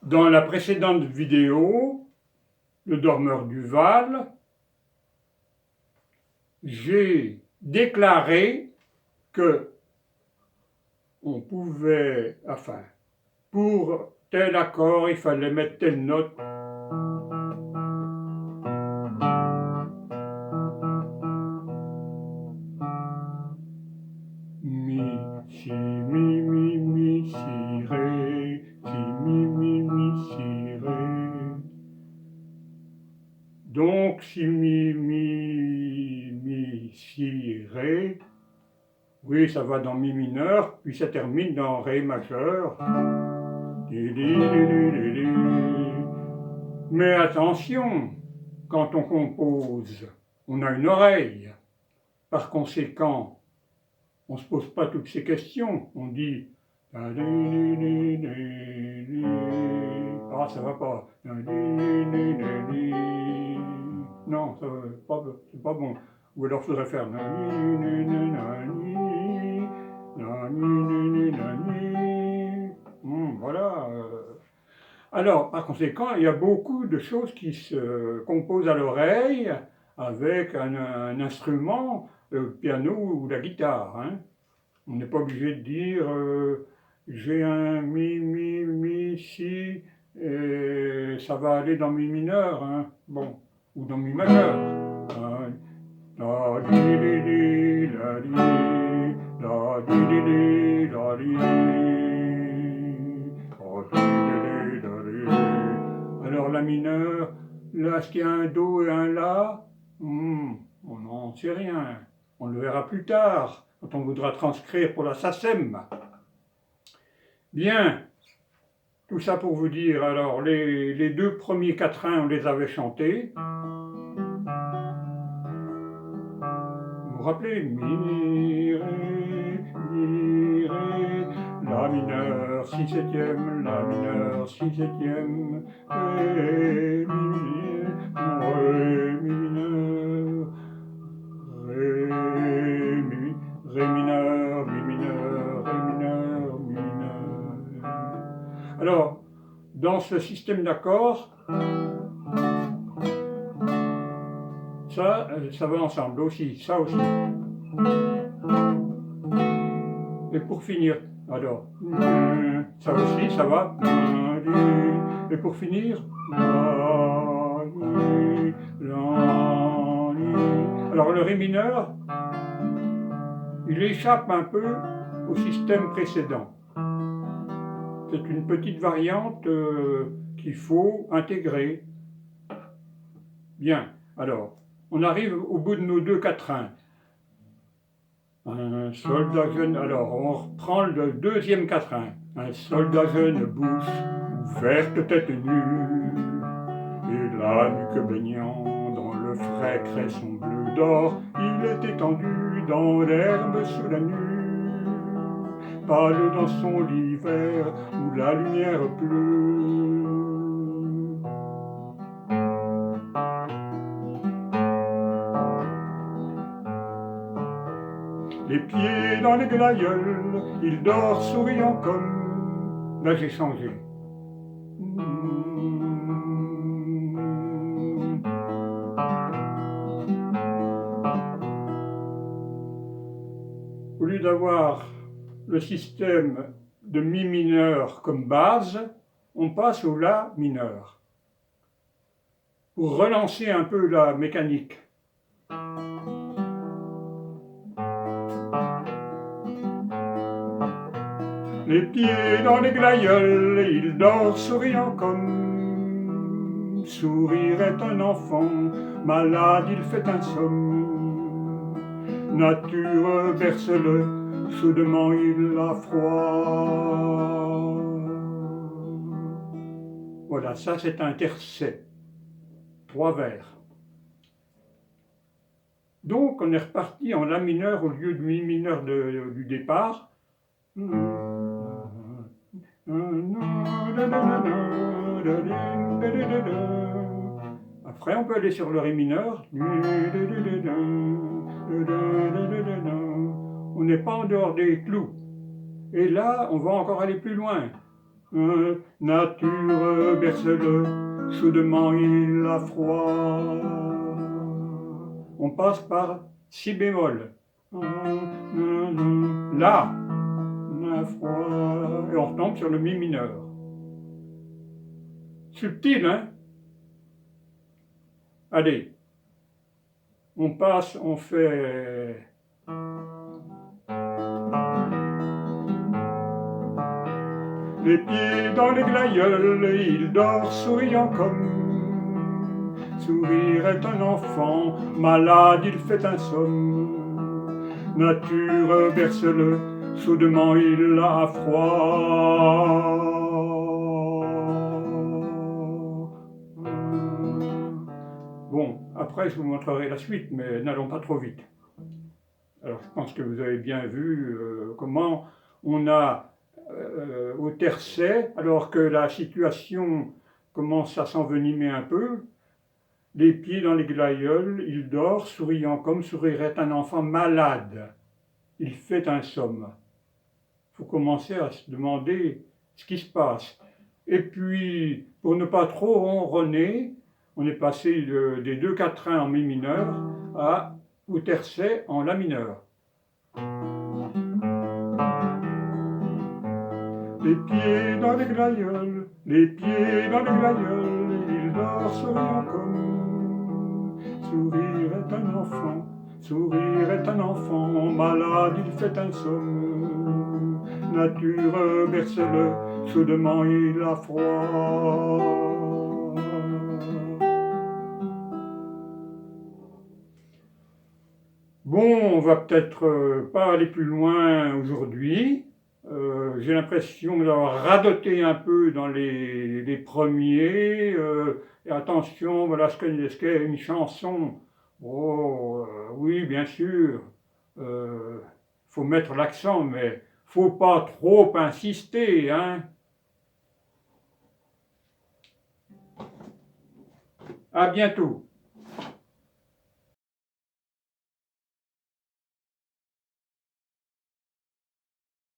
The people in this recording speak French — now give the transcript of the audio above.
Dans la précédente vidéo, le dormeur du Val, j'ai déclaré que on pouvait, enfin, pour tel accord, il fallait mettre telle note. Mi, si, mi, si, ré, si, mi, si, ré. Donc, si, mi, si, ré, oui, ça va dans mi mineur, puis ça termine dans ré majeur. Mais attention, quand on compose, on a une oreille. Par conséquent, on ne se pose pas toutes ces questions. On dit ah, ça va pas. Non, c'est pas bon. Ou alors il faudrait faire voilà. Alors, par conséquent, il y a beaucoup de choses qui se composent à l'oreille avec un instrument, le piano ou la guitare. Hein. On n'est pas obligé de dire j'ai un mi, si, et ça va aller dans mi mineur, hein. Bon, ou dans mi majeur. La di di di, la di, la di di di, la di, la di di di, la di. Alors la mineur, là, est-ce qu'il y a un do et un la? On n'en sait rien. On le verra plus tard, quand on voudra transcrire pour la SACEM. Bien, tout ça pour vous dire, alors les deux premiers quatrains, on les avait chantés. Vous vous rappelez? Mi, ré, la mineur, si septième, la mineur, si septième, ré, mi mineur, ré mineur, mi mineur, ré mineur, mi mineur. Alors, dans ce système d'accords, ça va ensemble aussi, ça aussi. Et pour finir, alors, ça aussi, ça va. Et pour finir, alors le ré mineur, il échappe un peu au système précédent. C'est une petite variante qu'il faut intégrer. Bien, alors, on arrive au bout de nos deux quatrains. Un soldat jeune, alors on reprend le deuxième quatrain. Un soldat jeune, bouche ouverte, tête nue, et la nuque baignant dans le frais cresson bleu d'or, il est étendu dans l'herbe sous la nue, pâle dans son lit vert où la lumière pleut. Les pieds dans les glaïeuls, il dort souriant comme... Là j'ai changé. Au lieu d'avoir le système de mi mineur comme base, on passe au la mineur. Pour relancer un peu la mécanique. Les pieds dans les glaïeuls, il dort souriant comme sourirait un enfant, malade il fait un somme. Nature berce-le, chaudement il a froid. Voilà, ça c'est un tercet, 3 vers. Donc on est reparti en la mineur au lieu de mi mineur du départ. Après, on peut aller sur le ré mineur. On n'est pas en dehors des clous. Et là, on va encore aller plus loin. nature berce-le, chaudement il a froid. On passe par si bémol. La, froid, et on retombe sur le mi mineur. Subtil, hein? Allez, on passe, on fait... Les pieds dans les glaïeuls, il dort souriant comme sourire est un enfant, malade il fait un somme. Nature berce-le, chaudement il a froid. Bon, après je vous montrerai la suite, mais n'allons pas trop vite. Alors je pense que vous avez bien vu comment on a au tercet, alors que la situation commence à s'envenimer un peu, les pieds dans les glaïeuls, il dort, souriant comme sourirait un enfant malade. Il fait un somme. Il faut commencer à se demander ce qui se passe. Et puis, pour ne pas trop ronronner, on est passé des deux quatrains en mi mineur au tercet en la mineur. Les pieds dans les glaïeuls, les pieds dans les glaïeuls, il dort souriant comme sourire est un enfant, sourire est un enfant, malade il fait un somme. Nature berce-le, chaudement il a froid. Bon, on va peut-être pas aller plus loin aujourd'hui. J'ai l'impression d'avoir radoté un peu dans les premiers. Et attention, voilà ce qu'est une chanson. Oh, oui, bien sûr, faut mettre l'accent, mais faut pas trop insister, hein. À bientôt.